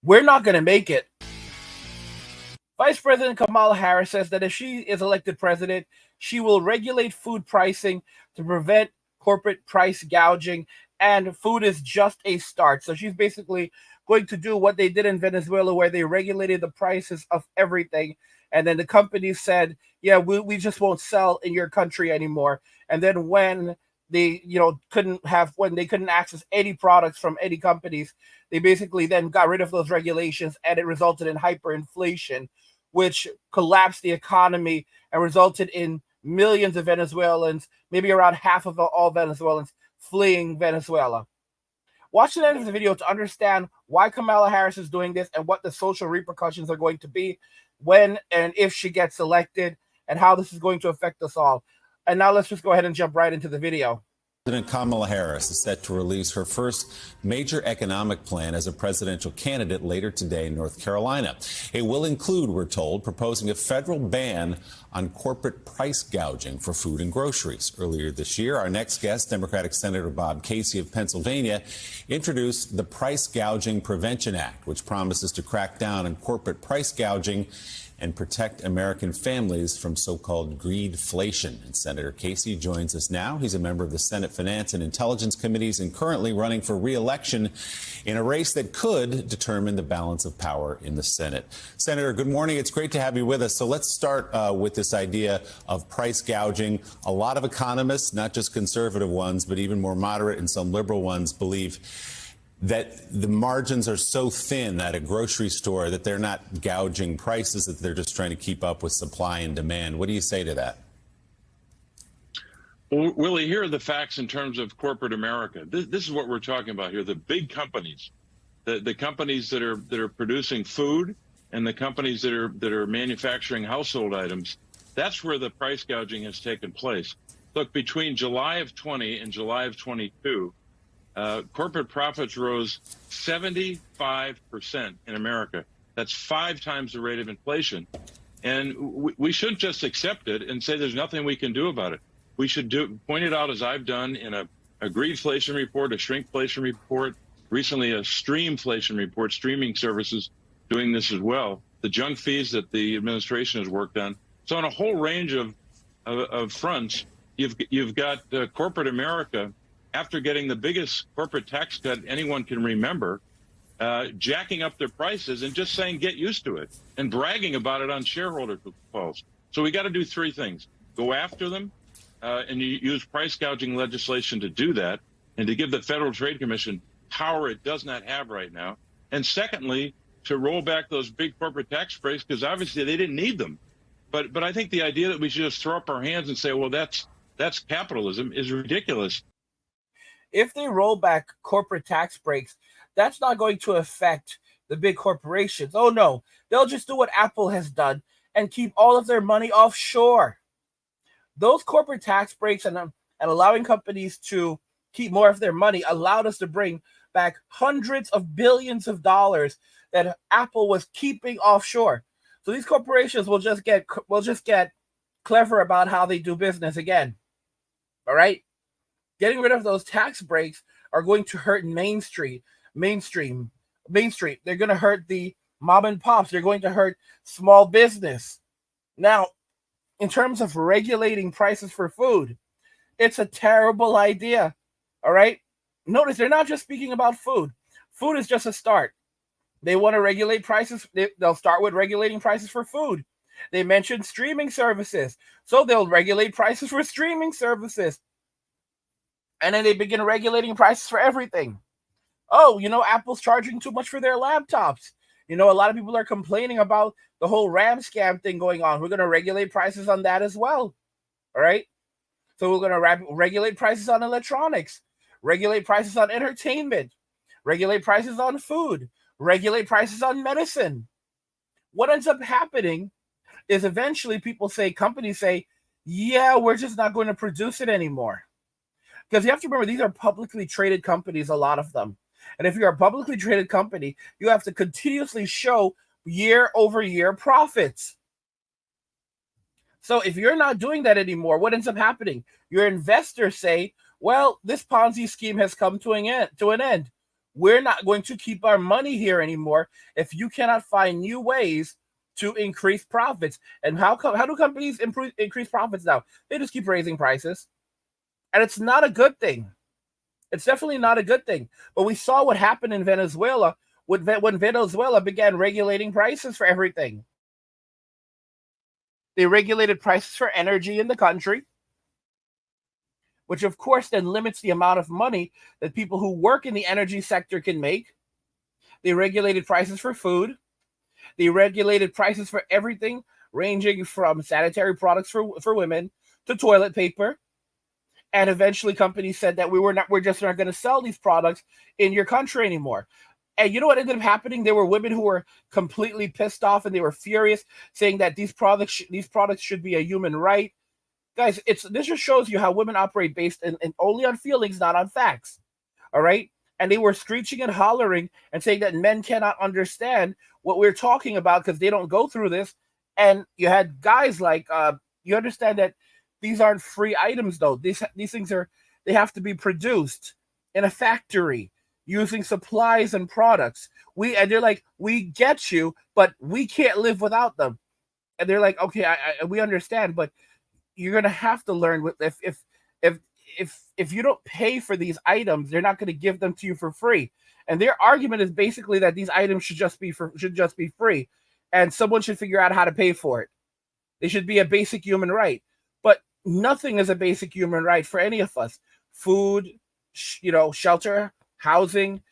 We're not going to make it. Vice President Kamala Harris says that if she is elected president, she will regulate food pricing to prevent corporate price gouging, and food is just a start. So she's basically going to do what they did in Venezuela, where they regulated the prices of everything. And then the companies said, yeah, we just won't sell in your country anymore. And then when they when they couldn't access any products from any companies, they basically then got rid of those regulations, and it resulted in hyperinflation, which collapsed the economy and resulted in millions of Venezuelans, maybe around half of all Venezuelans, fleeing Venezuela. Watch the end of the video to understand why Kamala Harris is doing this and what the social repercussions are going to be when and if she gets elected, and how this is going to affect us all. And now let's just go ahead and jump right into the video. President Kamala Harris is set to release her first major economic plan as a presidential candidate later today in North Carolina. It will include, we're told, proposing a federal ban on corporate price gouging for food and groceries. Earlier this year, our next guest, Democratic Senator Bob Casey of Pennsylvania, introduced the Price Gouging Prevention Act, which promises to crack down on corporate price gouging and protect American families from so-called greedflation. And Senator Casey joins us now. He's a member of the Senate Finance and Intelligence Committees and currently running for re-election in a race that could determine the balance of power in the Senate. Senator, good morning. It's great to have you with us. So let's start with this idea of price gouging. A lot of economists, not just conservative ones, but even more moderate and some liberal ones, believe that the margins are so thin at a grocery store that they're not gouging prices, that they're just trying to keep up with supply and demand. What do you say to that? Well, Willie, here are the facts in terms of corporate America. This is what we're talking about here. The big companies, the companies that are producing food, and the companies that are manufacturing household items. That's where the price gouging has taken place. Look, between July of 20 and July of 22, corporate profits rose 75% in America. That's 5 times the rate of inflation. And we shouldn't just accept it and say there's nothing we can do about it. We should point it out, as I've done in a greedflation report, a shrinkflation report, recently a streamflation report, streaming services doing this as well, the junk fees that the administration has worked on. So on a whole range of fronts, you've got corporate America, after getting the biggest corporate tax cut anyone can remember, jacking up their prices and just saying, get used to it, and bragging about it on shareholder calls. So we got to do 3 things. Go after them, and you use price gouging legislation to do that, and to give the Federal Trade Commission power it does not have right now. And secondly, to roll back those big corporate tax breaks, because obviously they didn't need them. But I think the idea that we should just throw up our hands and say, well, that's capitalism, is ridiculous. If they roll back corporate tax breaks, that's not going to affect the big corporations. Oh, no. They'll just do what Apple has done and keep all of their money offshore. Those corporate tax breaks and allowing companies to keep more of their money allowed us to bring back hundreds of billions of dollars that Apple was keeping offshore. So these corporations will just get clever about how they do business again. All right? Getting rid of those tax breaks are going to hurt Main Street. They're going to hurt the mom and pops. They're going to hurt small business. Now, in terms of regulating prices for food, it's a terrible idea. All right? Notice they're not just speaking about food. Food is just a start. They want to regulate prices. They'll start with regulating prices for food. They mentioned streaming services, so they'll regulate prices for streaming services. And then they begin regulating prices for everything. Oh, Apple's charging too much for their laptops. A lot of people are complaining about the whole RAM scam thing going on. We're going to regulate prices on that as well. All right? So we're going to regulate prices on electronics, regulate prices on entertainment, regulate prices on food, regulate prices on medicine. What ends up happening is eventually companies say, yeah, we're just not going to produce it anymore. Because you have to remember, these are publicly traded companies, a lot of them. And if you're a publicly traded company, you have to continuously show year-over-year profits. So if you're not doing that anymore, what ends up happening? Your investors say, well, this Ponzi scheme has come to an end. we're not going to keep our money here anymore if you cannot find new ways to increase profits. And how do companies increase profits now? They just keep raising prices, and it's not a good thing. It's definitely not a good thing. But we saw what happened in Venezuela when Venezuela began regulating prices for everything. They regulated prices for energy in the country, which of course then limits the amount of money that people who work in the energy sector can make. They regulated prices for food. They regulated prices for everything, ranging from sanitary products for women to toilet paper. And eventually companies said that we're just not going to sell these products in your country anymore. And you know what ended up happening? There were women who were completely pissed off and they were furious, saying that these products should be a human right. Guys, this just shows you how women operate based in only on feelings, not on facts. All right? And they were screeching and hollering and saying that men cannot understand what we're talking about because they don't go through this. And you had guys like, you understand that these aren't free items, though. These things they have to be produced in a factory using supplies and products. And they're like, we get you, but we can't live without them. And they're like, okay, we understand, but you're gonna have to learn with if you don't pay for these items, they're not going to give them to you for free. And their argument is basically that these items should just be free, and someone should figure out how to pay for it. They should be a basic human right. But nothing is a basic human right for any of us. Food, shelter, housing,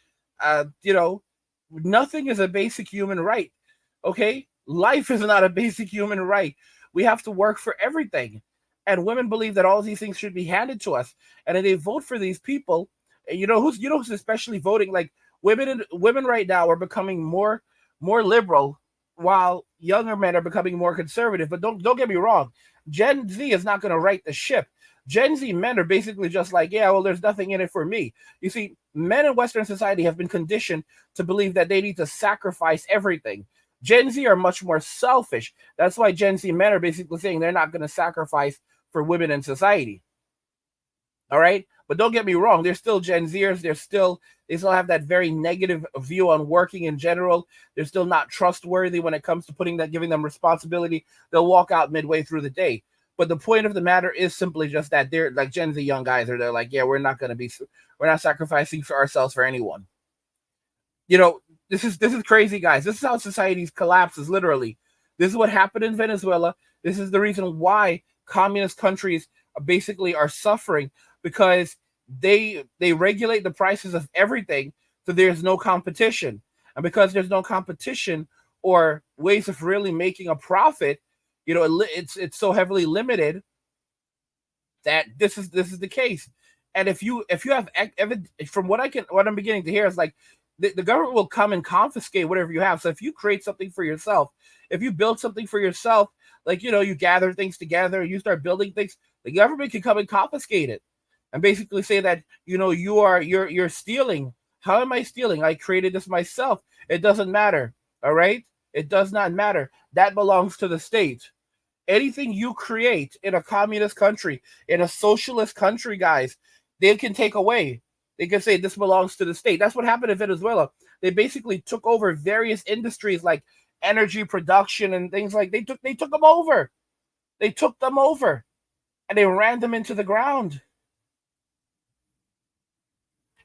nothing is a basic human right. Okay? Life is not a basic human right. We have to work for everything. And women believe that all these things should be handed to us. And then they vote for these people. And who's especially voting? Like women right now are becoming more liberal, while younger men are becoming more conservative. But don't get me wrong. Gen Z is not going to right the ship. Gen Z men are basically just like, yeah, well, there's nothing in it for me. You see, men in Western society have been conditioned to believe that they need to sacrifice everything. Gen Z are much more selfish. That's why Gen Z men are basically saying they're not going to sacrifice for women in society. All right? But don't get me wrong, they're still Gen Zers. They still have that very negative view on working in general. They're still not trustworthy when it comes to giving them responsibility. They'll walk out midway through the day. But the point of the matter is simply just that they're like Gen Z young guys, they're like, yeah, we're not sacrificing for ourselves for anyone. This is crazy, guys. This is how societies collapses, literally. This is what happened in Venezuela. This is the reason why communist countries basically are suffering, because they regulate the prices of everything, so there's no competition. And because there's no competition or ways of really making a profit, it's so heavily limited that this is the case. And if you have, from what I'm beginning to hear, is like the government will come and confiscate whatever you have. So if you create something for yourself, if you build something for yourself, like, you gather things together, you start building things, the government can come and confiscate it and basically say that, you're stealing. How am I stealing? I created this myself. It doesn't matter. All right. It does not matter. That belongs to the state. Anything you create in a communist country, in a socialist country, guys, they can take away. They can say this belongs to the state. That's what happened in Venezuela. They basically took over various industries like energy production and things like they took them over. They took them over and they ran them into the ground.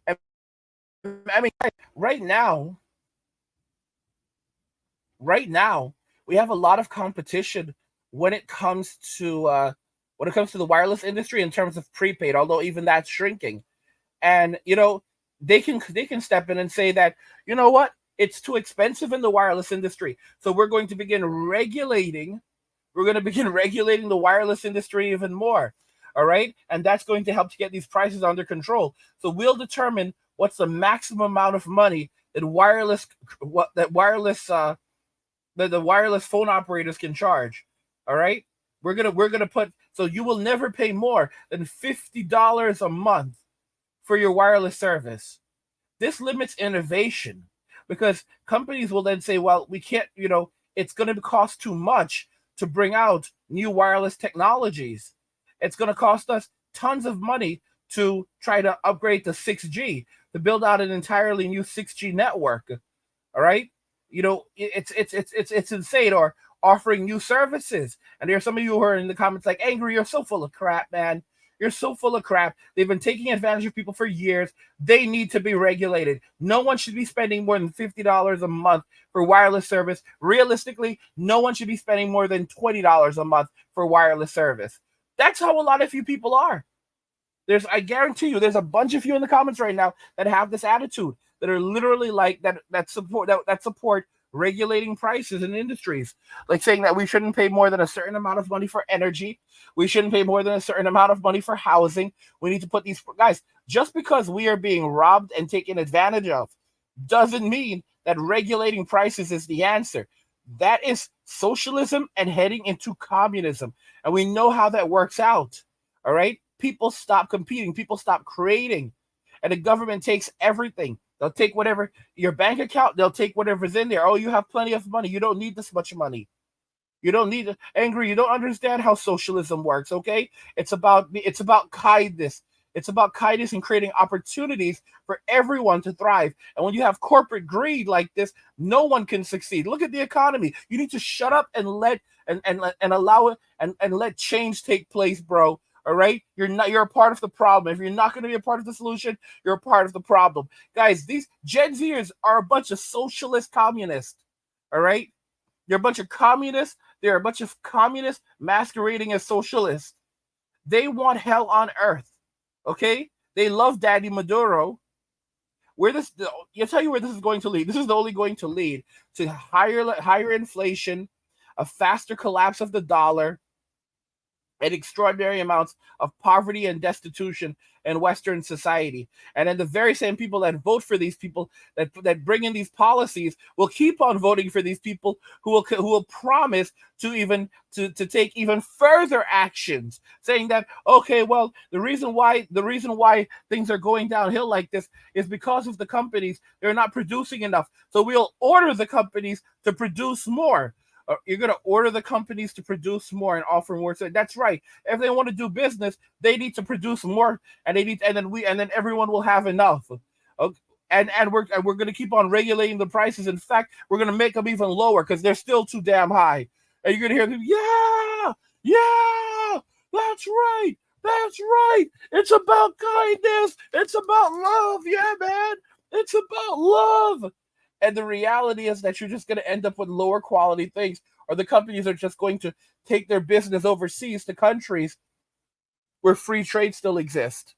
And, I mean, right now, we have a lot of competition when it comes to the wireless industry in terms of prepaid, although even that's shrinking. And they can step in and say that, you know what, it's too expensive in the wireless industry, so we're going to begin regulating the wireless industry even more. All right, and that's going to help to get these prices under control. So we'll determine what's the maximum amount of money that the wireless phone operators can charge. All right, we're gonna put, so you will never pay more than $50 a month for your wireless service. This limits innovation, because companies will then say, well, we can't, it's going to cost too much to bring out new wireless technologies. It's going to cost us tons of money to try to upgrade to 6G, to build out an entirely new 6G network. All right, it's insane. Or offering new services. And there are some of you who are in the comments like, Angry, you're so full of crap, man. You're so full of crap. They've been taking advantage of people for years. They need to be regulated. No one should be spending more than $50 a month for wireless service. Realistically, no one should be spending more than $20 a month for wireless service. That's how a lot of you people are. I guarantee you, there's a bunch of you in the comments right now that have this attitude, that are literally like that support regulating prices in industries, like saying that we shouldn't pay more than a certain amount of money for energy, we shouldn't pay more than a certain amount of money for housing. We need to put these guys, just because we are being robbed and taken advantage of doesn't mean that regulating prices is the answer. That is socialism and heading into communism, and we know how that works out. All right, people stop competing, people stop creating, and the government takes everything. They'll take whatever, your bank account, they'll take whatever's in there. Oh, you have plenty of money. You don't need this much money. You don't need it. Angry, you don't understand how socialism works, okay? It's about kindness. It's about kindness and creating opportunities for everyone to thrive. And when you have corporate greed like this, no one can succeed. Look at the economy. You need to shut up and allow it and let change take place, bro. All right, you're a part of the problem. If you're not going to be a part of the solution, you're a part of the problem. Guys, these Gen Zers are a bunch of socialist communists. All right, they're a bunch of communists. They're a bunch of communists masquerading as socialists. They want hell on earth. Okay, they love Daddy Maduro. I'll tell you where this is going to lead. This is only going to lead to higher inflation, a faster collapse of the dollar, and extraordinary amounts of poverty and destitution in Western society. And then the very same people that vote for these people, that bring in these policies, will keep on voting for these people who will promise to take even further actions, saying that, okay, well, the reason why things are going downhill like this is because of the companies. They're not producing enough, so we'll order the companies to produce more. You're going to order the companies to produce more and offer more. So that's right. If they want to do business, they need to produce more, and then everyone will have enough. Okay. And we're going to keep on regulating the prices. In fact, we're going to make them even lower because they're still too damn high. And you're going to hear them, yeah, that's right. That's right. It's about kindness. It's about love. Yeah, man. It's about love. And the reality is that you're just going to end up with lower quality things, or the companies are just going to take their business overseas to countries where free trade still exists.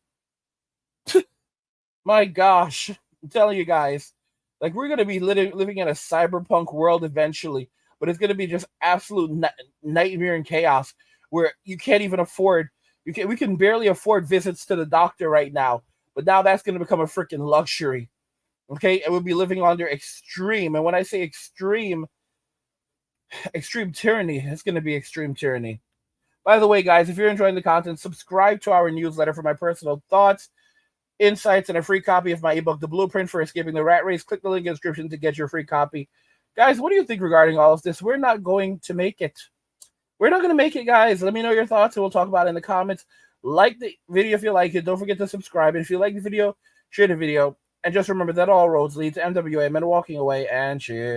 My gosh, I'm telling you guys, like, we're going to be living in a cyberpunk world eventually, but it's going to be just absolute nightmare and chaos where you can't even afford, we can barely afford visits to the doctor right now, but now that's going to become a freaking luxury. Okay, and we'll be living under extreme, and when I say extreme tyranny, it's going to be extreme tyranny. By the way, guys, if you're enjoying the content, subscribe to our newsletter for my personal thoughts, insights, and a free copy of my ebook, The Blueprint for Escaping the Rat Race. Click the link in the description to get your free copy. Guys, what do you think regarding all of this? We're not going to make it. We're not going to make it, guys. Let me know your thoughts, and we'll talk about it in the comments. Like the video if you like it. Don't forget to subscribe. And if you like the video, share the video. And just remember that all roads lead to MWA, men walking away, and cheers.